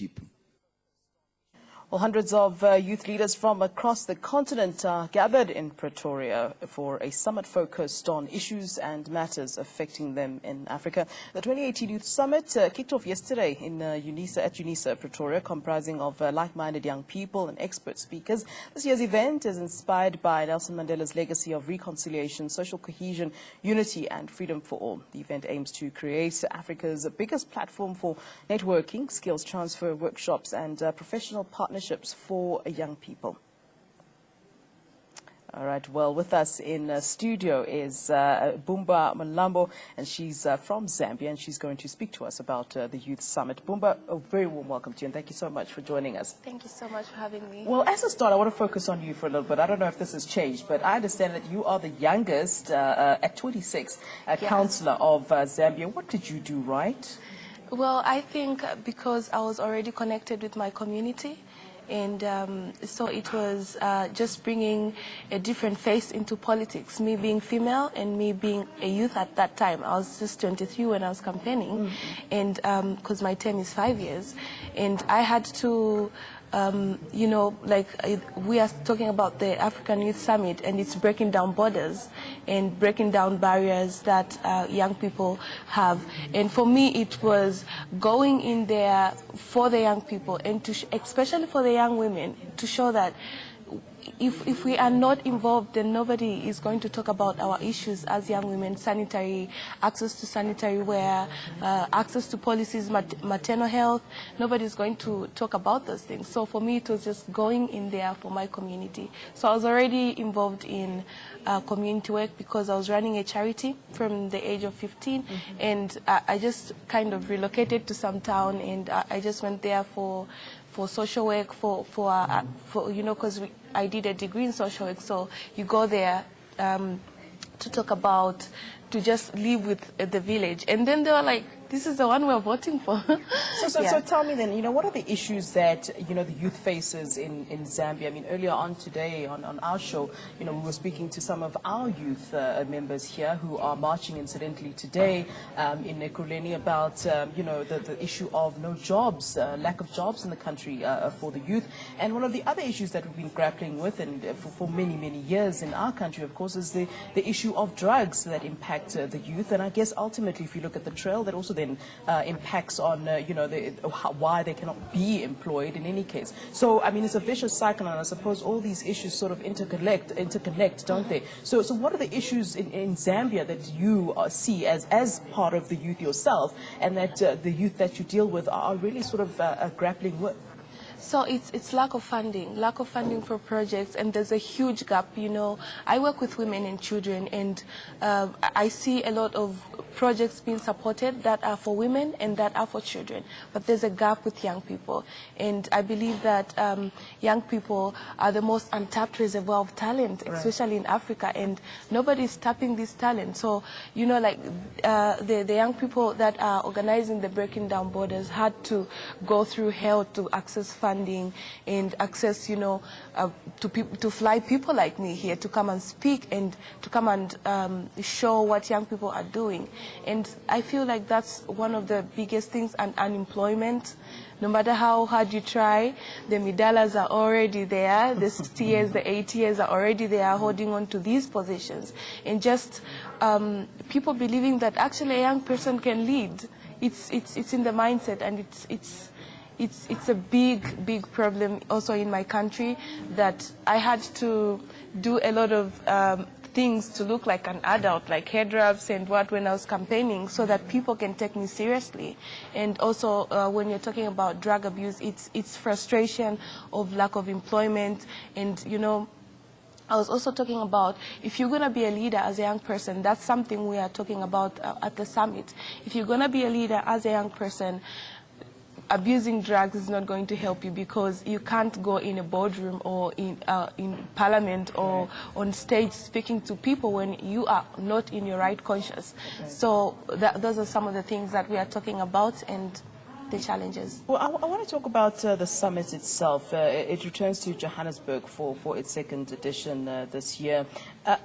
people. Well, hundreds of youth leaders from across the continent are gathered in Pretoria for a summit focused on issues and matters affecting them in Africa. The 2018 Youth Summit kicked off yesterday in UNISA, Pretoria, comprising of like-minded young people and expert speakers. This year's event is inspired by Nelson Mandela's legacy of reconciliation, social cohesion, unity and freedom for all. The event aims to create Africa's biggest platform for networking, skills transfer, workshops and professional partnerships for young people. All right, well, with us in studio is Buumba Malambo, and she's from Zambia, and she's going to speak to us about the Youth Summit. Buumba, a very warm welcome to you, and thank you so much for joining us. Thank you so much for having me. Well, as a start, I want to focus on you for a little bit. I don't know if this has changed, but I understand that you are the youngest, at 26, Yes. councillor of Zambia. What did you do right? Well, I think because I was already connected with my community, and so it was just bringing a different face into politics. Me being female and me being a youth at that time. I was just 23 when I was campaigning, and because my term is 5 years, and I had to, you know, like we are talking about the African Youth Summit, and it's breaking down borders and breaking down barriers that young people have. And for me, it was going in there for the young people, and to especially for the young women, to show that if we are not involved, then nobody is going to talk about our issues as young women: sanitary, access to sanitary wear, access to policies, maternal health. Nobody is going to talk about those things. So for me, it was just going in there for my community. So I was already involved in community work because I was running a charity from the age of 15, and I just kind of relocated to some town, and I just went there for social work, for you know, because I did a degree in social work, so you go there to talk about, to just live with the village. And then they were like, this is the one we're voting for. So tell me then, you know, what are the issues that, you know, the youth faces in Zambia? I mean, earlier on today on our show, you know, we were speaking to some of our youth members here who are marching incidentally today in Ekurhuleni about, you know, the issue of no jobs, lack of jobs in the country for the youth. And one of the other issues that we've been grappling with, and for many, many years in our country, of course, is the issue of drugs that impact the youth. And I guess ultimately, if you look at the trail, that also then impacts on, you know, why they cannot be employed in any case. So, I mean, it's a vicious cycle, and I suppose all these issues sort of interconnect, don't they? So what are the issues in Zambia that you see as part of the youth yourself, and that the youth that you deal with are really sort of grappling with? So it's lack of funding for projects, and there's a huge gap. You know, I work with women and children, and I see a lot of projects being supported that are for women and that are for children, but there's a gap with young people. And I believe that young people are the most untapped reservoir of talent, especially in Africa, and nobody's tapping this talent. So, you know, like the young people that are organizing the Breaking Down Borders had to go through hell to access funding and access, you know, to fly people like me here to come and speak and to come and show what young people are doing. And I feel like that's one of the biggest things, and unemployment. No matter how hard you try, the Midalas are already there, the 60 years, the 80 years are already there holding on to these positions. And just people believing that actually a young person can lead. It's in the mindset, and it's a big problem also in my country, that I had to do a lot of things to look like an adult, like head wraps and what, when I was campaigning, so that people can take me seriously. And also when you're talking about drug abuse, it's frustration of lack of employment. And, you know, I was also talking about, if you're going to be a leader as a young person, that's something we are talking about at the summit. If you're going to be a leader as a young person, abusing drugs is not going to help you, because you can't go in a boardroom or in parliament or on stage speaking to people when you are not in your right conscience. So those are some of the things that we are talking about, and the challenges. Well, I want to talk about the summit itself. It returns to Johannesburg for its second edition this year.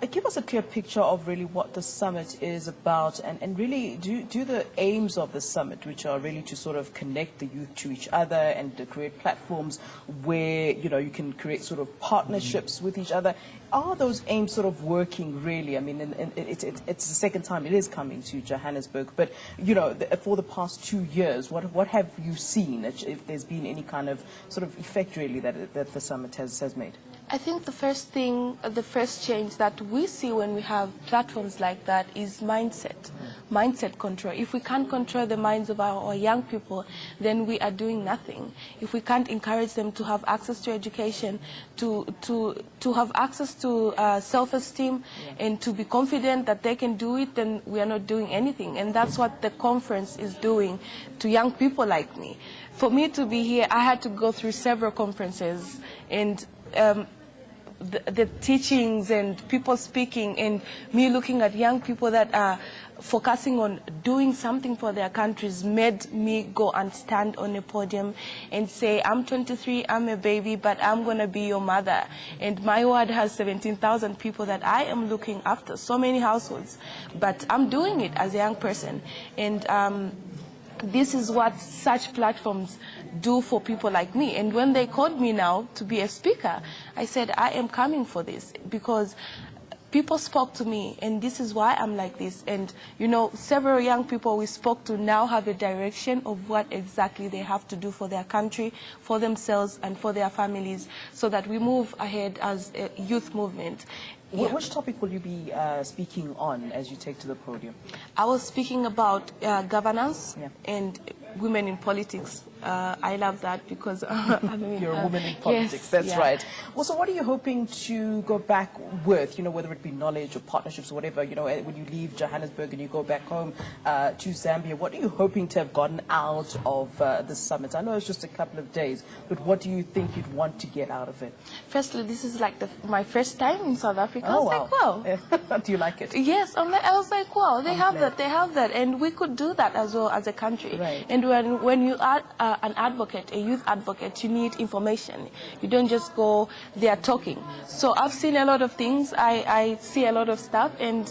Give us a clear picture of really what the summit is about, and really do the aims of the summit, which are really to sort of connect the youth to each other and to create platforms where, you know, you can create sort of partnerships with each other. Are those aims sort of working really? I mean, it's the second time it is coming to Johannesburg, but, you know, for the past 2 years, what have you seen, if there's been any kind of sort of effect really that the summit has made? I think the first thing, the first change that we see when we have platforms like that is mindset control. If we can't control the minds of our young people, then we are doing nothing. If we can't encourage them to have access to education, to have access to self-esteem, and to be confident that they can do it, then we are not doing anything. And that's what the conference is doing to young people like me. For me to be here, I had to go through several conferences, and the teachings and people speaking, and me looking at young people that are focusing on doing something for their countries made me go and stand on a podium and say, I'm 23, I'm a baby, but I'm going to be your mother. And my ward has 17,000 people that I am looking after, so many households. But I'm doing it as a young person. And this is what such platforms do for people like me. And when they called me now to be a speaker, I said, I am coming for this, because people spoke to me, and this is why I'm like this. And, you know, several young people we spoke to now have a direction of what exactly they have to do for their country, for themselves, and for their families, so that we move ahead as a youth movement. Yeah. Which topic will you be speaking on as you take to the podium? I was speaking about governance and women in politics. I love that because I mean, you're a woman in politics. Yes, that's right. Well, so what are you hoping to go back with? You know, whether it be knowledge or partnerships or whatever. You know, when you leave Johannesburg and you go back home to Zambia, what are you hoping to have gotten out of the summit? I know it's just a couple of days, but what do you think you'd want to get out of it? Firstly, this is like my first time in South Africa. Oh, I was like, wow. Do you like it? Yes, I was like, wow, they have that, and we could do that as well as a country. Right. And when you are an advocate, a youth advocate, you need information. You don't just go there talking. So I've seen a lot of things. I see a lot of stuff, and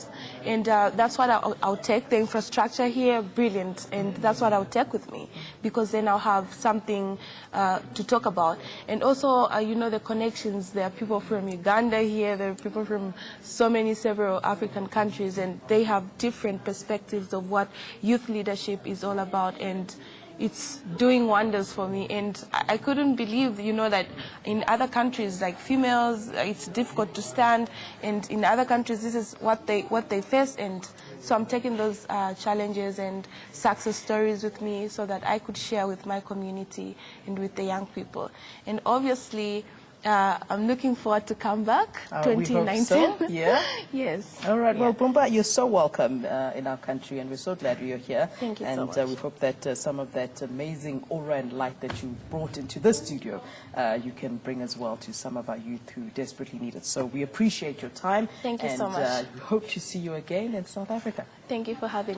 that's what I'll take. The infrastructure here, brilliant, and that's what I'll take with me, because then I'll have something to talk about. And also, you know, the connections. There are people from Uganda here. There are people from several African countries, and they have different perspectives of what youth leadership is all about, and it's doing wonders for me. And I couldn't believe, you know, that in other countries, like females, it's difficult to stand, and in other countries, this is what they face. And so I'm taking those challenges and success stories with me, so that I could share with my community and with the young people. And obviously, I'm looking forward to come back, 2019. We hope so. Yeah? Yes. All right. Well, Buumba, you're so welcome in our country, and we're so glad you're here. Thank you so much. And we hope that some of that amazing aura and light that you brought into this studio, you can bring as well to some of our youth who desperately need it. So we appreciate your time. Thank you so much. And we hope to see you again in South Africa. Thank you for having me.